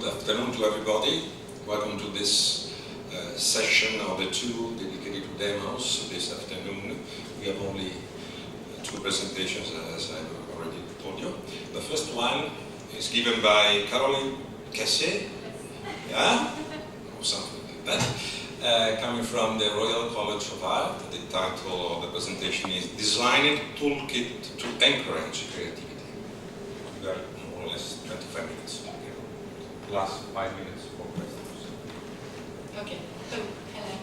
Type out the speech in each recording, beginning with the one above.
Good afternoon to everybody. Welcome to this session of the two dedicated to demos this afternoon. We have only two presentations, as I've already told you. The first one is given by Claisse, yeah, or something like that, coming from the Royal College of Art. The title of the presentation is Designing Toolkit to Encourage Creativity. We got more or less 25 minutes. Plus 5 minutes for questions. Okay. Oh, hello.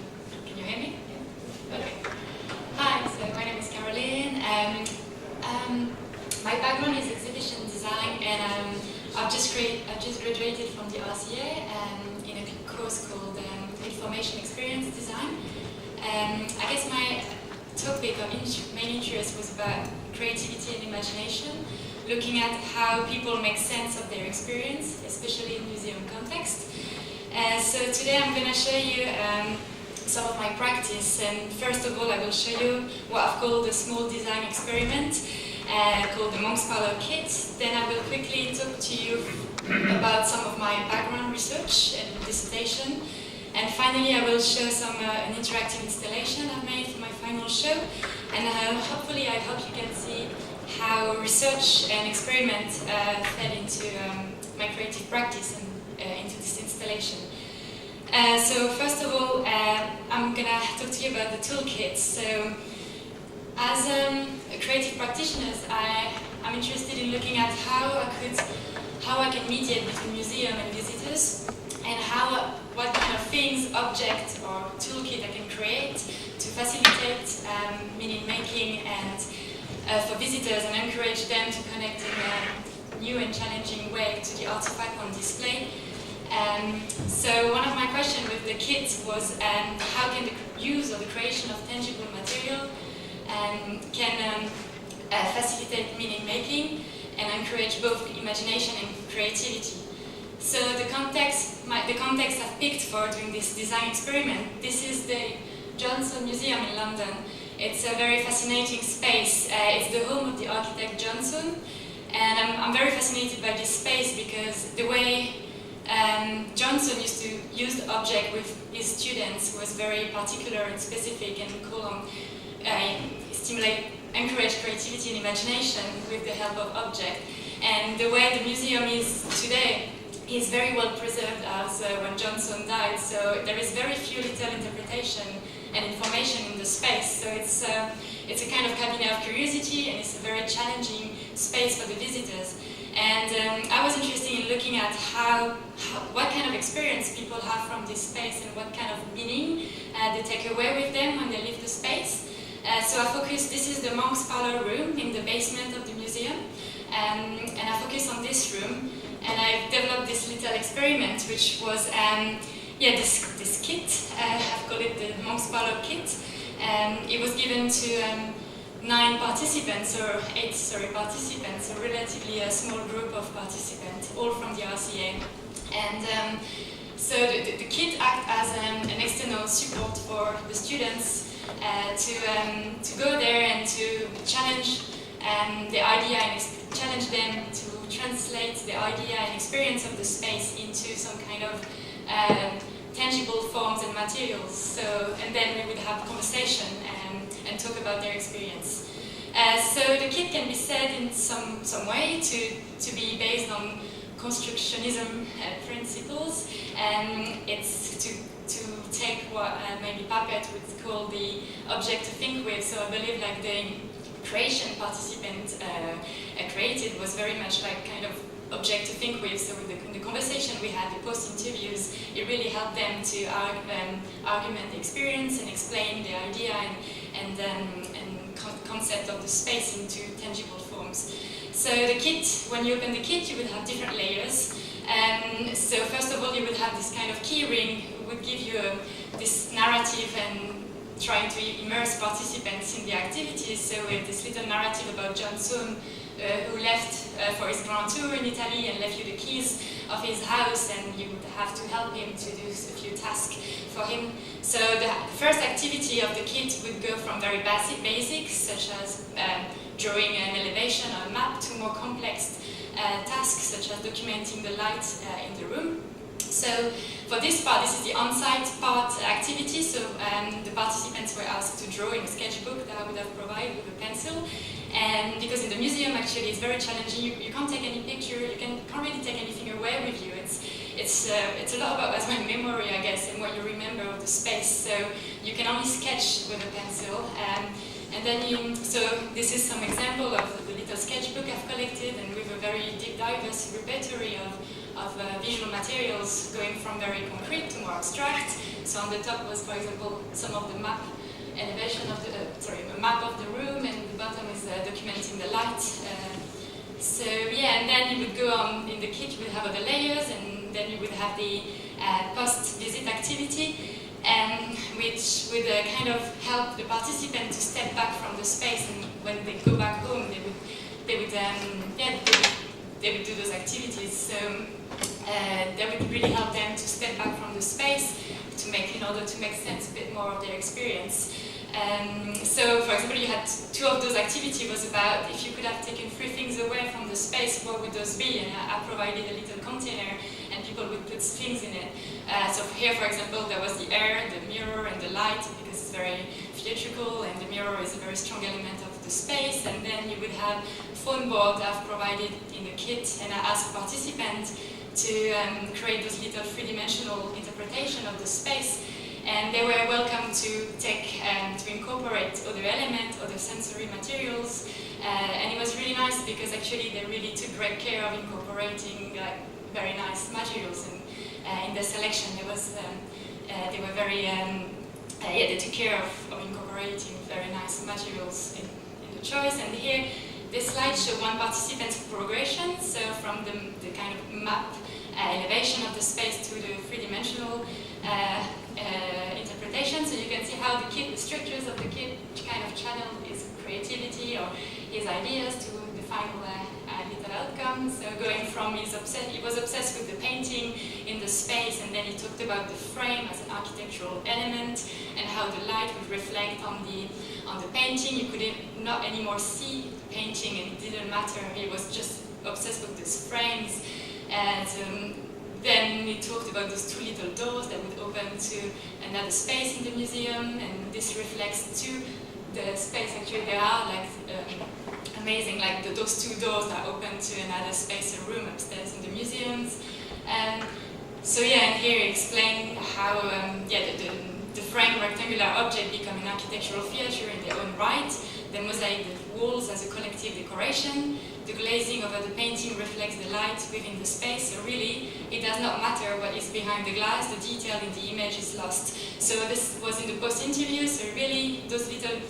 Can you hear me? Yeah. Okay. Hi. So my name is Caroline. My background is exhibition design, and I've just graduated from the RCA in a course called Information Experience Design. I guess my topic of main interest was about creativity and imagination, looking at how people make sense of their experience, especially in museum context. So today I'm going to show you some of my practice, and first of all I will show you what I've called a small design experiment called the Monk's Parlor Kit. Then I will quickly talk to you about some of my background research and dissertation, and finally I will show an interactive installation I've made for my final show, and hopefully I hope you can see how research and experiment fed into my creative practice and into this installation. So first of all, I'm going to talk to you about the toolkit. So as creative practitioners, I'm interested in looking at how I can mediate between museum and visitors, and what kind of things, objects or toolkit I can create to facilitate meaning making and for visitors and encourage them to connect in a new and challenging way to the artifact on display. So one of my questions with the kit was how can the use or the creation of tangible material can facilitate meaning making and encourage both imagination and creativity. So the context I've picked for doing this design experiment, this is the Johnson Museum in London. It's a very fascinating space. It's the home of the architect Johnson, and I'm very fascinated by this space because the way Johnson used to use the object with his students was very particular and specific, and could encourage creativity and imagination with the help of object. And the way the museum is today is very well preserved as when Johnson died, so there is very few little interpretation and information in the space. So it's a kind of cabinet of curiosity, and it's a very challenging space for the visitors. And I was interested in looking at what kind of experience people have from this space and what kind of meaning they take away with them when they leave the space. So I focused, this is the Monk's Parlor room in the basement of the museum, and I focused on this room, and I developed this little experiment, which was this kit. I've called it the Monk's Parlor Kit. It was given to 8 participants, a relatively small group of participants, all from the RCA. And so the kit acts as an external support for the students to go there and to challenge the idea and challenge them to translate the idea and experience of the space into some kind of tangible forms and materials. So, and then we would have conversation and talk about their experience. So the kit can be said in some way to be based on Constructionism principles, and it's to take what maybe Papert would call the object to think with. So I believe like the creation participant created was very much like kind of object to think with. So in the conversation we had, the post-interviews, it really helped them to argument the experience and explain the idea and concept of the space into tangible forms. So the kit, when you open the kit, you will have different layers. So first of all, you will have this kind of key ring, would give you this narrative and trying to immerse participants in the activities. So we have this little narrative about Johnson, who left for his grand tour in Italy and left you the keys of his house, and you would have to help him to do a few tasks for him. So the first activity of the kit would go from very basics, such as drawing an elevation or a map, to more complex tasks, such as documenting the light in the room. So for this part, this is the on-site part activity. So the participants were asked to draw in a sketchbook that I would have provided with a pencil. And because in the museum, actually, it's very challenging. You can't take any picture. You can't really take anything away with you. It's a lot about as well memory, I guess, and what you remember of the space. So you can only sketch with a pencil. And then so this is some example of the little sketchbook I've collected, and with a very diverse repertoire of visual materials, going from very concrete to more abstract. So on the top was, for example, some of the map elevation of the, a map of the room, and the bottom is documenting the light. So yeah, and then you would go on in the kit, you would have other layers, and then you would have the post-visit activity, which would kind of help the participant to step back from the space, and when they go back home, they would do those activities. So that would really help them to step back from the space in order to make sense a bit more of their experience. So, for example, you had two of those activities was about if you could have taken 3 things away from the space, what would those be? And I provided a little container, and people would put things in it. So here, for example, there was the air, the mirror, and the light, because it's very theatrical, and the mirror is a very strong element of the space. And then you would have a phone board I've provided in the kit, and I asked participants to create those little 3-dimensional interpretation of the space. And they were welcome to to incorporate other elements, other sensory materials. And it was really nice because actually they really took great care of incorporating very nice materials. And in the selection, they were very, they took care of incorporating very nice materials in the choice. And here, this slide shows one participant's progression. So from the kind of map elevation of the space to the 3-dimensional interpretation. So you can see how the structures of the kit kind of channel his creativity or his ideas to the final little outcome. So going from he was obsessed with the painting in the space, and then he talked about the frame as an architectural element and how the light would reflect on the painting. You could not anymore see the painting, and it didn't matter. He was just obsessed with these frames. And then we talked about those 2 little doors that would open to another space in the museum, and this reflects to the space. Actually, they are amazing, those 2 doors that open to another space, a room upstairs in the museums. So yeah, and here he explained how the frame rectangular object become an architectural feature in their own right. The mosaic walls as a collective decoration. The glazing over the painting reflects the light within the space, so really it does not matter what is behind the glass, the detail in the image is lost. So this was in the post-interview, so really those little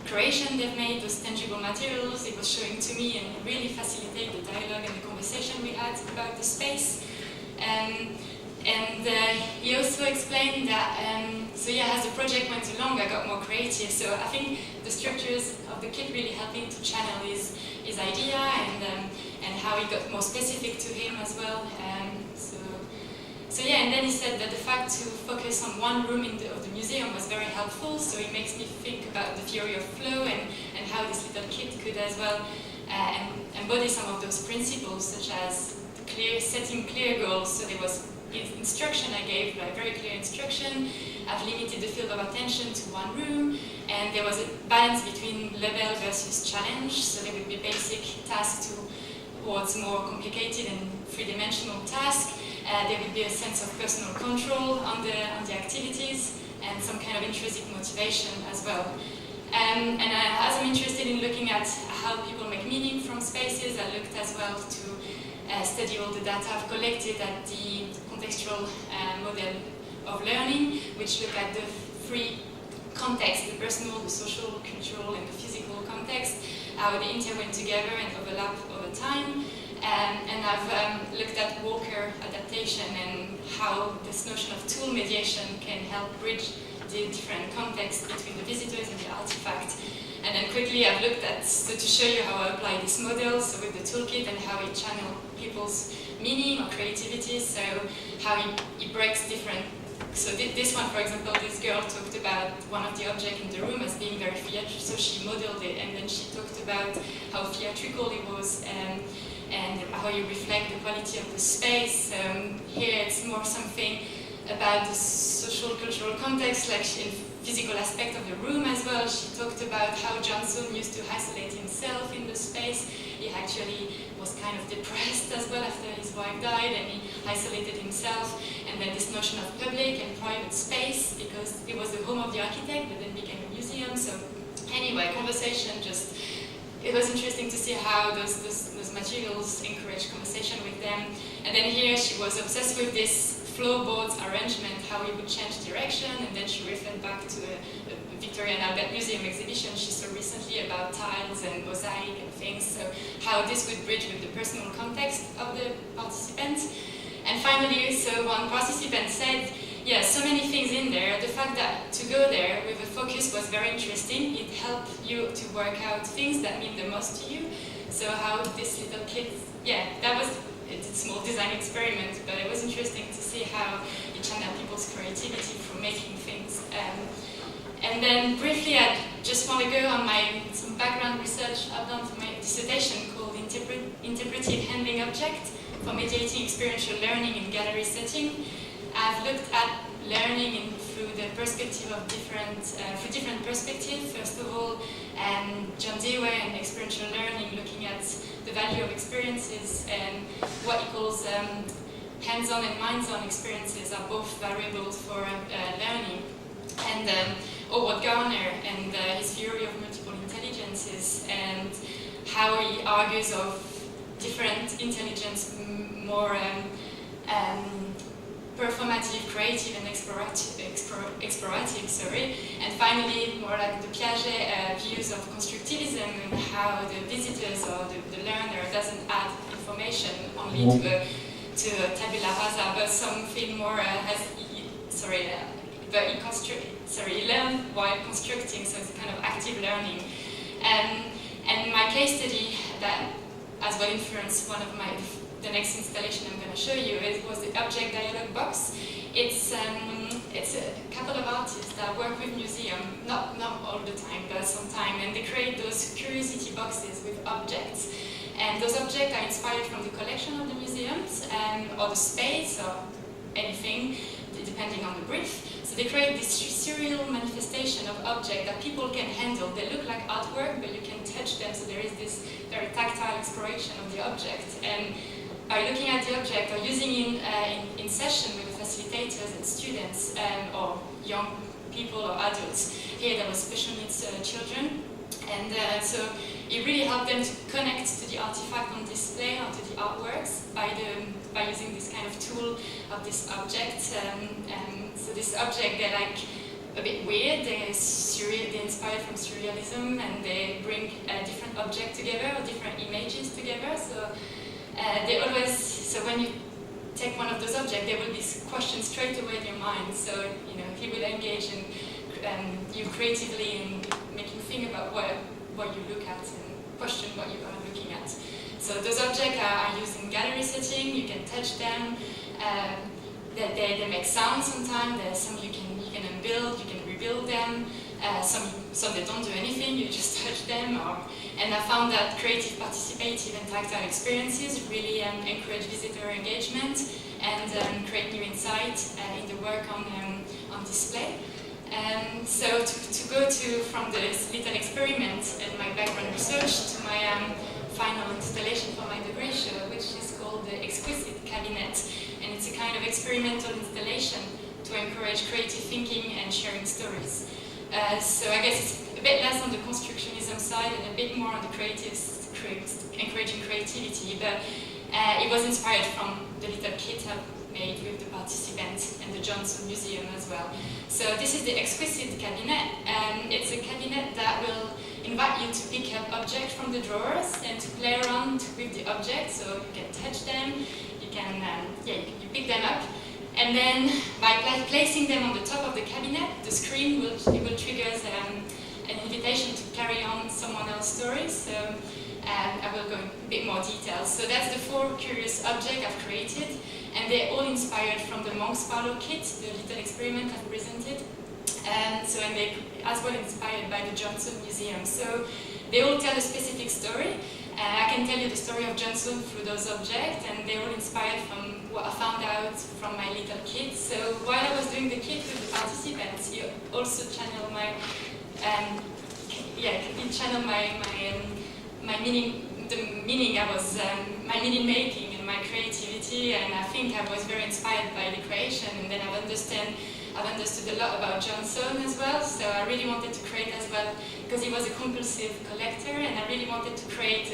creations they've made, those tangible materials, it was showing to me and really facilitate the dialogue and the conversation we had about the space. And he also explained that, as the project went along, I got more creative. So I think the structures of the kit really helping to channel his idea and how he got more specific to him as well. And then he said that the fact to focus on one room of the museum was very helpful. So it makes me think about the theory of flow and how this little kit could as well embody some of those principles, such as setting clear goals. So there was instruction I gave, very clear instruction. I've limited the field of attention to one room, and there was a balance between level versus challenge. So there would be basic tasks towards more complicated and 3-dimensional tasks. There would be a sense of personal control on the activities and some kind of intrinsic motivation as well. As I'm interested in looking at how people make meaning from spaces, I looked as well to study all the data I've collected at the contextual model of learning, which look at the 3 contexts, the personal, the social, cultural, and the physical context, how they intertwine together and overlap over time. And I've looked at Walker adaptation and how this notion of tool mediation can help bridge the different contexts between the visitors and the artifact. And then quickly I've looked at, to show you how I apply this model, so with the toolkit and how it channels people's meaning or creativity, so how it breaks different. So this one, for example, this girl talked about one of the objects in the room as being very theatrical, so she modeled it, and then she talked about how theatrical it was and how you reflect the quality of the space. Here it's more something about the social cultural context, like in physical aspect of the room as well. She talked about how Johnson used to isolate himself in the space. He actually was kind of depressed as well after his wife died, and he isolated himself. And then this notion of public and private space, because it was the home of the architect, but then became a museum. So anyway, conversation just, it was interesting to see how those materials encourage conversation with them. And then here she was obsessed with this floorboards arrangement, how it would change direction, and then she referred back to a Victoria and Albert Museum exhibition she saw recently about tiles and mosaic and things, so how this would bridge with the personal context of the participants. And finally, so one participant said, yeah, so many things in there. The fact that to go there with a focus was very interesting. It helped you to work out things that mean the most to you. So how this little kid, yeah, that was a small design experiment, but it was interesting to see how it channeled people's creativity for making things. And then briefly, I just want to go on some background research I've done for my dissertation called Interpretive Handling Object for Mediating Experiential Learning in Gallery Setting. I've looked at learning through the perspective of different perspectives. First of all, John Dewey and experiential learning, looking at the value of experiences and what he calls hands-on and minds-on experiences are both variables for learning. And Howard Gardner and his theory of multiple intelligences, and how he argues of different intelligence, more performative, creative, and explorative, sorry. And finally, more like the Piaget views of constructivism, and how the visitors or the learner doesn't add information only to a tabula rasa, but something more he learned while constructing, so it's kind of active learning. And my case study that as well influenced one of the next installation I'm going to show you, it was the object dialogue box. It's a couple of artists that work with museum, not all the time, but sometime, and they create those curiosity boxes with objects. And those objects are inspired from the collection of the museums, or the space, or anything, depending on the brief. So they create this serial manifestation of objects that people can handle. They look like artwork, but you can touch them, so there is this very tactile exploration of the object. And by looking at the object or using in session with the facilitators and students, or young people or adults, here there was special needs children, and so it really helped them to connect to the artifact on display, or to the artworks, by using this kind of tool of this object. So this object, they're like a bit weird, they're inspired from surrealism, and they bring different objects together, or different images together. So they always, so when you take one of those objects, there will be questions straight away in your mind. So, you know, he will engage you creatively in making you think about what you look at and question what you are looking at. So those objects are used in gallery setting. You can touch them. They make sound sometimes. There's some you can unbuild, you can rebuild them. Some they don't do anything, you just touch them. And I found that creative, participative, and tactile experiences really encourage visitor engagement and create new insight in the work on display. So to go from this little experiment and my background research to my final installation for my degree show, which is called the Exquisite Cabinet. And it's a kind of experimental installation to encourage creative thinking and sharing stories. So I guess it's a bit less on the constructionism side and a bit more on the encouraging creativity, but it was inspired from the little kit I've made with the participants and the Johnson Museum as well. So this is the Exquisite Cabinet. It's a cabinet that will invite you to pick up objects from the drawers and to play around with the objects, so you can touch them, you can, you pick them up. And then by placing them on the top of the cabinet, the screen will trigger an invitation to carry on someone else's story. So I will go in a bit more detail. So that's the 4 curious objects I've created, and they're all inspired from the Monk's Parlour kit, the little experiment I've presented. And they as well inspired by the Johnson Museum. So they all tell a specific story. I can tell you the story of Johnson through those objects, and they all inspired from what I found out from my little kit. So while I was doing the kit with the participants, you also channel my, you channel my meaning, the meaning I was, my meaning making and my creativity, and I think I was very inspired by the creation, and then I've understood a lot about Johnson as well, so I really wanted to create as well, because he was a compulsive collector, and I really wanted to create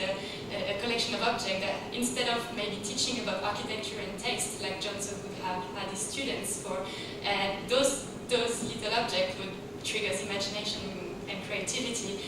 a collection of objects that, instead of maybe teaching about architecture and text, like Johnson would have had his students for, those little objects would trigger his imagination and creativity.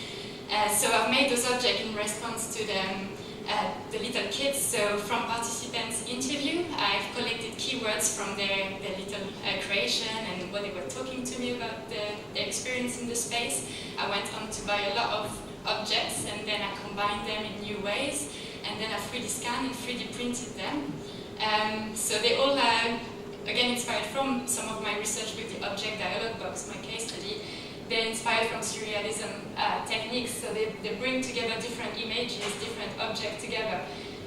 So I've made those objects in response to the little kids. So from participants' interview, I've collected keywords from their little creation and what they were talking to me about their experience in the space. I went on to buy a lot of objects, and then I combined them in new ways, and then I 3D scanned and 3D printed them. So they all are, again, inspired from some of my research with the object dialogue box, my case study. They're inspired from surrealism techniques, so they bring together different images, different objects together.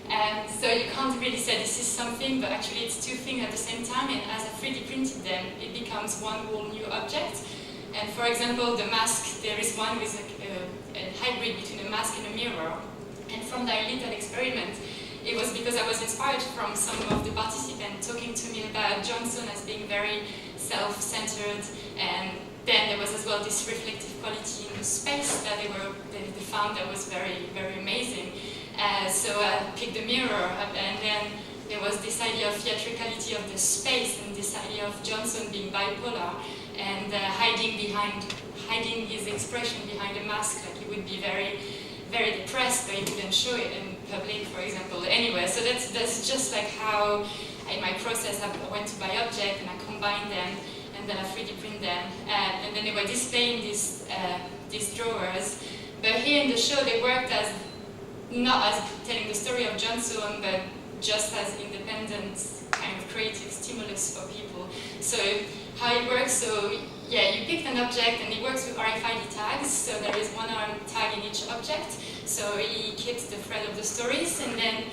And so you can't really say this is something, but actually it's two things at the same time, and as I 3D printed them, it becomes one whole new object. And for example, the mask, there is one with a hybrid between a mask and a mirror. And from that little experiment, it was because I was inspired from some of the participants talking to me about Johnson as being very self-centered, and then there was as well this reflective quality in the space that they found that was very, very amazing. So I picked the mirror up, and then there was this idea of theatricality of the space, and this idea of Johnson being bipolar and hiding his expression behind a mask, like he would be very, very depressed, but he wouldn't show it in public, for example. Anyway, so that's just like how in my process I went to buy objects and I combined them, and then I 3D print them, and then they were displaying these drawers. But here in the show, they worked as not as telling the story of Johnson, but just as independent kind of creative stimulus for people. So how it works, so yeah, you picked an object and it works with RFID tags, so there is one arm tag in each object, so he keeps the thread of the stories, and then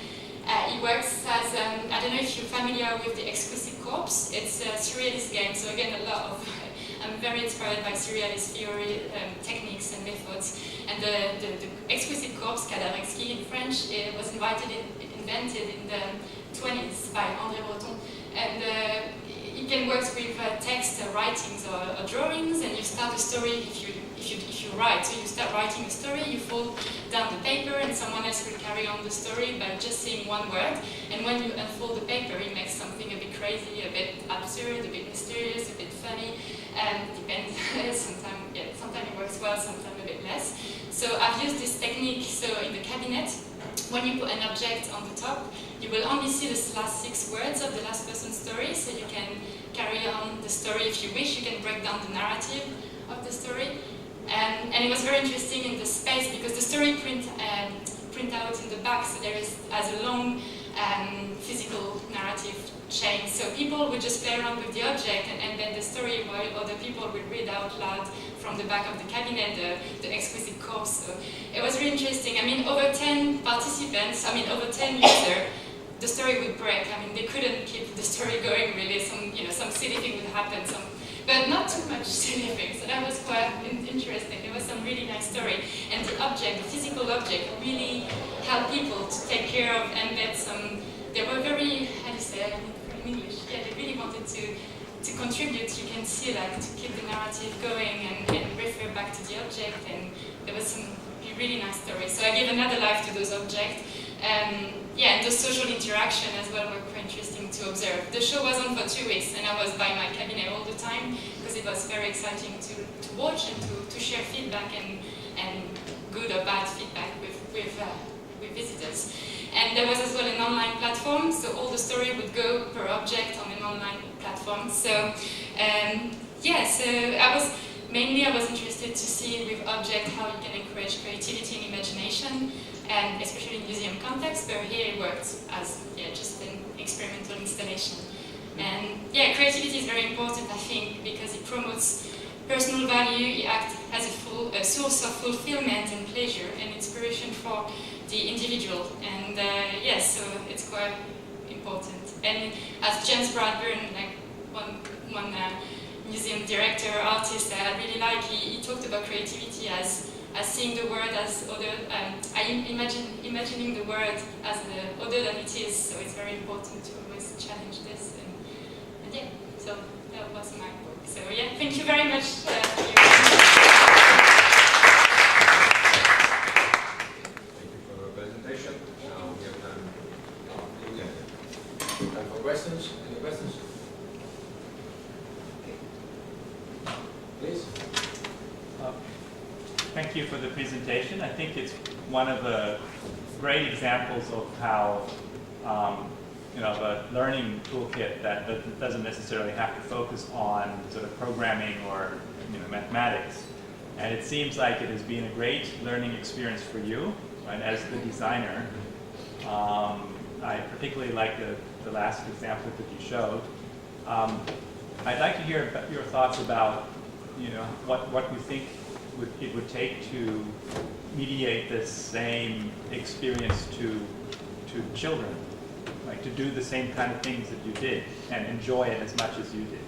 it works as, I don't know if you're familiar with the Exquisite Corpse. It's a surrealist game, so again I'm very inspired by surrealist theory, techniques and methods. And the Exquisite Corpse, cadavre exquis in French, it was invented in the 20s by André Breton. And it can work with text, writings or drawings, and you start a story if you write. So you start writing a story, you fold down the paper, and someone else will carry on the story by just saying one word. And when you unfold the paper, it makes something a bit crazy, a bit absurd, a bit mysterious, a bit funny. Depends. Sometimes it works well, sometimes a bit less. So I've used this technique. So in the cabinet, when you put an object on the top, you will only see the last 6 words of the last person's story, so you can carry on the story if you wish. You can break down the narrative of the story. And it was very interesting in the space because the story print out in the back, so there is as a long physical narrative chain. So people would just play around with the object and then the story, while other people would read out loud from the back of the cabinet the Exquisite Corpse. So it was really interesting. I mean, over 10 participants, over 10 users, the story would break. I mean, they couldn't keep the story going really. Some silly thing would happen, but not too much silly things. So that was quite interesting. There was some really nice story. And the object, the physical object, really helped people to take care of, embed some. They were very, how do you say in English? Yeah, they really wanted to contribute. You can see, like, to keep the narrative going and refer back to the object. And there was some really nice stories. So I gave another life to those objects. And the social interaction as well were quite interesting to observe. The show was on for 2 weeks, and I was by my cabinet all the time because it was very exciting to watch and to share feedback and good or bad feedback with visitors. And there was as well an online platform, so all the story would go per object on an online platform. So so I was interested to see with object how you can encourage creativity and imagination, and especially in museum context, but here it worked as just an experimental installation. And creativity is very important, I think, because it promotes personal value, it acts as a source of fulfillment and pleasure and inspiration for the individual. And yes, so it's quite important. And as James Bradburn, like one museum director, artist that I really like, he talked about creativity as seeing the world as other, imagining the world as other than it is, so it's very important to always challenge this. And yeah, so that was my work. So yeah, thank you very much for your Thank you for the presentation. Now we have time for questions. Any questions? Please. Thank you for the presentation. I think it's one of the great examples of how the learning toolkit that doesn't necessarily have to focus on sort of programming or mathematics. And it seems like it has been a great learning experience for you, right, as the designer. I particularly like the last example that you showed. I'd like to hear your thoughts about what you think it would take to mediate this same experience to children, like to do the same kind of things that you did and enjoy it as much as you did.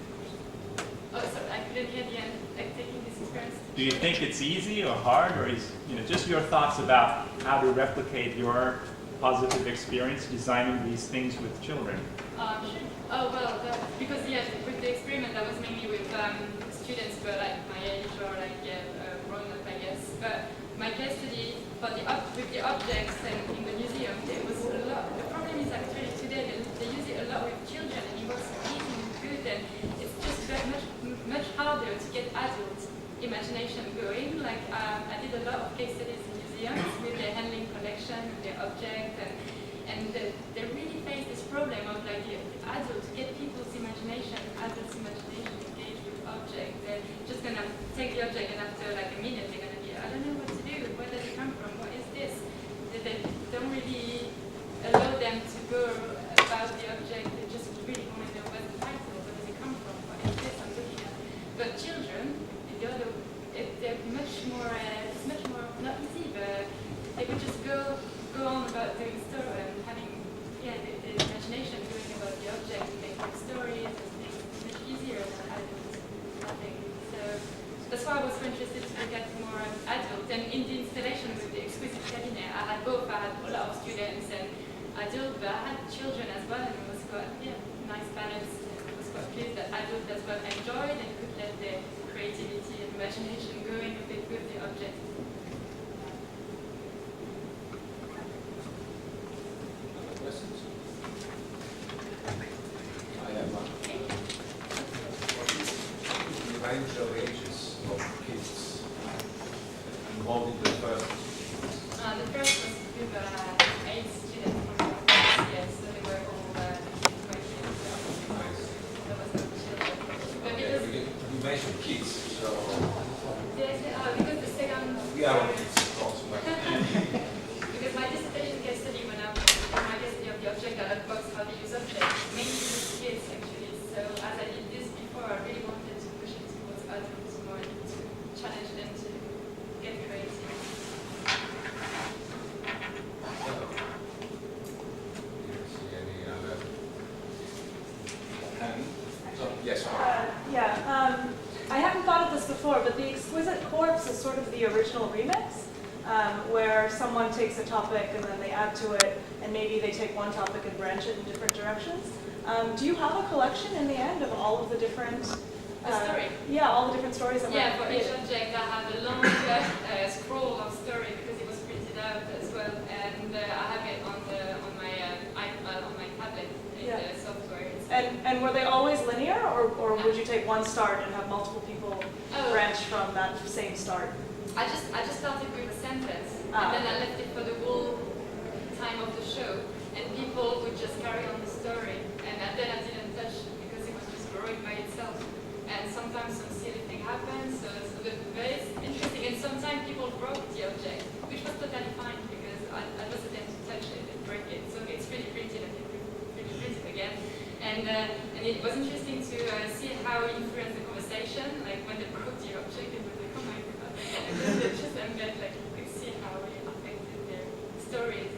Oh, so I couldn't hear the end, like taking this experience. Do you think it's easy or hard, or is just your thoughts about how to replicate your positive experience designing these things with children? Sure. Oh well, because yeah, with the experiment that was mainly with students, but like my age or like grown up, I guess. But my case study with the objects and in the museum, there was a lot. The problem is actually today they use it a lot with children, and it works amazing and good, and it's just very much harder to get adult imagination going. Like I did a lot of case studies in museums with their handling collection, with their object, and they really face this problem of like the adults get people's imagination, adults' imagination engaged with object. They're just gonna take the object and after like a minute they're gonna be, I don't know what to do, where does it come from, what is this? They don't really allow them to go about the object, they just really want to know what's the title, where does it come from, what is this I'm looking at. But children, they're much more, it's much more, not easy, but they could just go on about doing story and having, the imagination going about the object and making stories and things much easier than adults, I think. So that's why I was so interested to look at more adult. And in the installation with the exquisite cabinet, I had both. I had a lot of students and adult, but I had children as well, and it was quite, nice balance. And I was quite pleased that adults as well enjoyed and could let their creativity and imagination going a bit with the object. Questions? I have one. The range of ages of kids involved in the first. The first was with 8 students from yes, so they were all quite kids. Nice. There was no children. But Okay, because you mentioned kids, so yes, because the second we are on kids, of course. But because my dissertation case study when I my case study of the object that unbox how to use objects, mainly with kids actually. So as I did this before, I really wanted to push it towards adults more to challenge them to get creative. any other? So, yes. I haven't thought of this before, but the Exquisite Corpse is sort of the original remix, where someone takes a topic and then they add to it, and maybe they take one topic and branch it in different directions. Do you have a collection in the end of all of the different... story? Yeah, all the different stories that were Yeah, for each created. object I have a long scroll of story because it was printed out as well, and I have it on my iPad, on my tablet in the software. And were they always linear, or would you take one start and have multiple people branch from that same start? I just started with a sentence, and then I left it for the whole time of the show, and people would just carry on the story, and then I didn't touch because it was just growing by itself. And sometimes some silly thing happens, so it's very interesting. And sometimes people broke the object, which was totally fine because I wasn't there to touch it and break it. So it's really printed and really printed again. And it was interesting to see how it influenced the conversation. Like when they broke the object, it was like, oh my god, and then they just embed, like you could see how it affected their stories.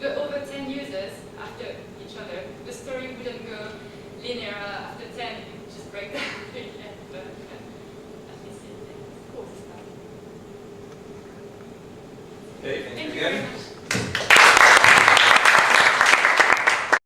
But over 10 users after each other, the story wouldn't go linear. After 10, it would just break down again. But at least it's cool stuff. Okay, thank you Thank you very again. much.